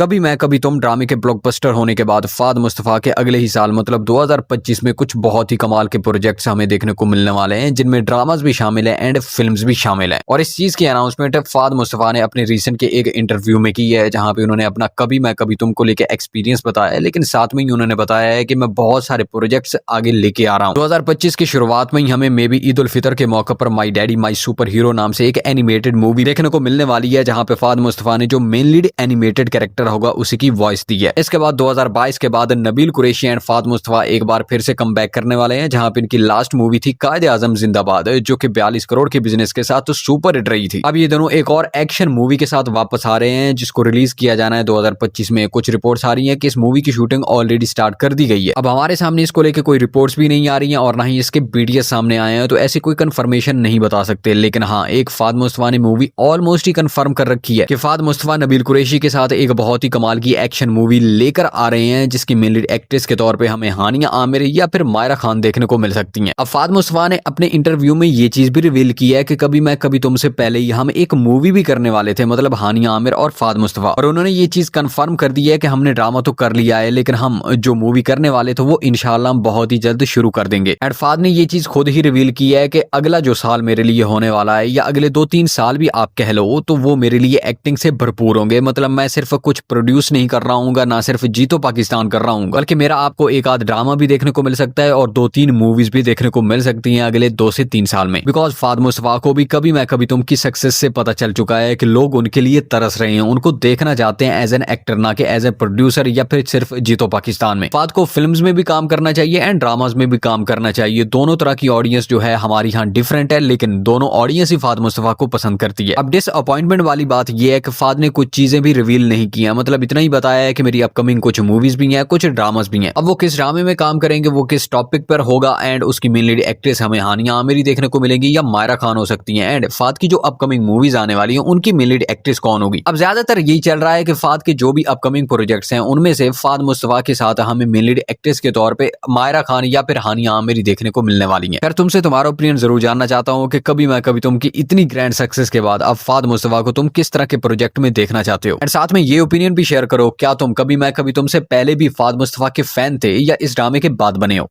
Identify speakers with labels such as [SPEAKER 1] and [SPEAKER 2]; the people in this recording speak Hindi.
[SPEAKER 1] कभी मैं कभी तुम ड्रामे के ब्लॉकबस्टर होने के बाद फाद मुस्तफा के अगले ही साल मतलब 2025 में कुछ बहुत ही कमाल के प्रोजेक्ट्स हमें देखने को मिलने वाले हैं, जिनमें ड्रामास भी शामिल हैं एंड फिल्म्स भी शामिल हैं। और इस चीज की अनाउंसमेंट फाद मुस्तफा ने अपने रिसेंट के एक इंटरव्यू में की है, जहां पे उन्होंने अपना कभी मैं कभी तुमको लेके एक्सपीरियंस बताया है, लेकिन साथ में ही उन्होंने बताया है कि मैं बहुत सारे प्रोजेक्ट्स आगे लेके आ रहा हूँ। 2025 की शुरुआत में ही हमें मे बी ईद उल फितर के मौके पर my daddy my super hero नाम से एक एनिमेटेड मूवी देखने को मिलने वाली है, जहां पे फाद मुस्तफा ने जो मेन लीड एनिमेटेड कैरेक्टर होगा उसी की वॉइस दी है। इसके बाद 2022 के बाद नबील कुरैशी एंड फाद मुस्तफा एक बार फिर से कम बैक करने वाले हैं, जहां पे इनकी लास्ट मूवी थी कायदे आजम जिंदाबाद, जो कि 42 करोड़ के बिजनेस के साथ तो सुपर हिट रही थी। अब ये दोनों एक और एक्शन मूवी के साथ वापस आ रहे हैं, जिसको रिलीज किया जाना है 2025 में। कुछ रिपोर्ट्स आ रही हैं कि इस मूवी की शूटिंग ऑलरेडी स्टार्ट कर दी गई है। अब हमारे सामने इसको लेकर कोई रिपोर्ट्स भी नहीं आ रही हैं और ना ही इसके बीटीएस सामने आए हैं, तो ऐसी कोई कंफर्मेशन नहीं बता सकते। लेकिन हाँ, एक फाद मुस्तफा ने मूवी ऑलमोस्ट ही कंफर्म कर रखी है कि फाद मुस्तफा नबील कुरैशी के साथ एक बहुत ही कमाल की एक्शन मूवी लेकर आ रहे हैं, जिसकी मेन लीड एक्ट्रेस के तौर पे हमें हानिया आमिर या फिर मायरा खान देखने को मिल सकती हैं। अब फाद मुस्तफा ने अपने इंटरव्यू में ये चीज भी रिवील की है कि कभी मैं कभी तुमसे पहले ही हम एक मूवी भी करने वाले थे, मतलब हानिया आमिर और फाद मुस्तफा। और उन्होंने ये चीज कंफर्म कर दी है कि हमने ड्रामा तो कर लिया है, लेकिन हम जो मूवी करने वाले थे वो इंशाल्लाह बहुत ही जल्द शुरू कर देंगे। एंड फाद ने ये चीज खुद ही रिवील की है कि अगला जो साल मेरे लिए होने वाला है, या अगले 2-3 साल भी आप कह लो, तो वो मेरे लिए एक्टिंग से भरपूर होंगे। मतलब मैं सिर्फ कुछ प्रोड्यूस नहीं कर रहा हूँ, ना सिर्फ जीतो पाकिस्तान कर रहा हूँ, बल्कि मेरा आपको एक आध ड्रामा भी देखने को मिल सकता है और 2-3 मूवीज भी देखने को मिल सकती हैं अगले 2 से 3 साल में। बिकॉज फाद मुस्तफा को भी कभी मैं कभी तुम की सक्सेस से पता चल चुका है कि लोग उनके लिए तरस रहे हैं, उनको देखना चाहते हैं एज एन एक्टर, ना कि एज ए प्रोड्यूसर या फिर सिर्फ जीतो पाकिस्तान में। फाद को फिल्म्स में भी काम करना चाहिए एंड ड्रामाज में भी काम करना चाहिए। दोनों तरह की ऑडियंस जो है हमारी यहाँ डिफरेंट है, लेकिन दोनों ऑडियंस ही फाद मुस्तफा को पसंद करती है। अब डिसअपॉइंटमेंट वाली बात यह है कि फाद ने कुछ चीजें भी रिवील नहीं की है, मतलब इतना ही बताया है कि मेरी अपकमिंग कुछ मूवीज भी हैं, कुछ ड्रामास भी हैं। अब वो किस ड्रामे में काम करेंगे, वो किस टॉपिक पर होगा, एंड उसकी मेन लीड एक्ट्रेस हमें हानिया आमिर देखने को मिलेगी या मायरा खान हो सकती है, एंड फाद की जो अपकमिंग मूवीज आने वाली हैं उनकी मेन लीड एक्ट्रेस कौन होगी। अब ज्यादातर यही चल रहा है कि फाद के जो भी अपकमिंग प्रोजेक्ट्स हैं उनमें से फाद मुस्तफा के साथ हमें मेन लीड एक्ट्रेस के तौर पे मायरा खान या फिर हानिया आमिर देखने को मिलने वाली है। खैर, तुमसे तुम्हारा ओपिनियन जरूर जानना चाहता हूँ कि कभी मैं कभी तुम की इतनी ग्रैंड सक्सेस के बाद अब फाद मुस्तफा को तुम किस तरह के प्रोजेक्ट में देखना चाहते हो, एंड साथ में ये ओपिनियन भी शेयर करो, क्या तुम कभी मैं कभी तुमसे पहले भी फाद मुस्तफा के फैन थे या इस ड्रामे के बाद बने हो।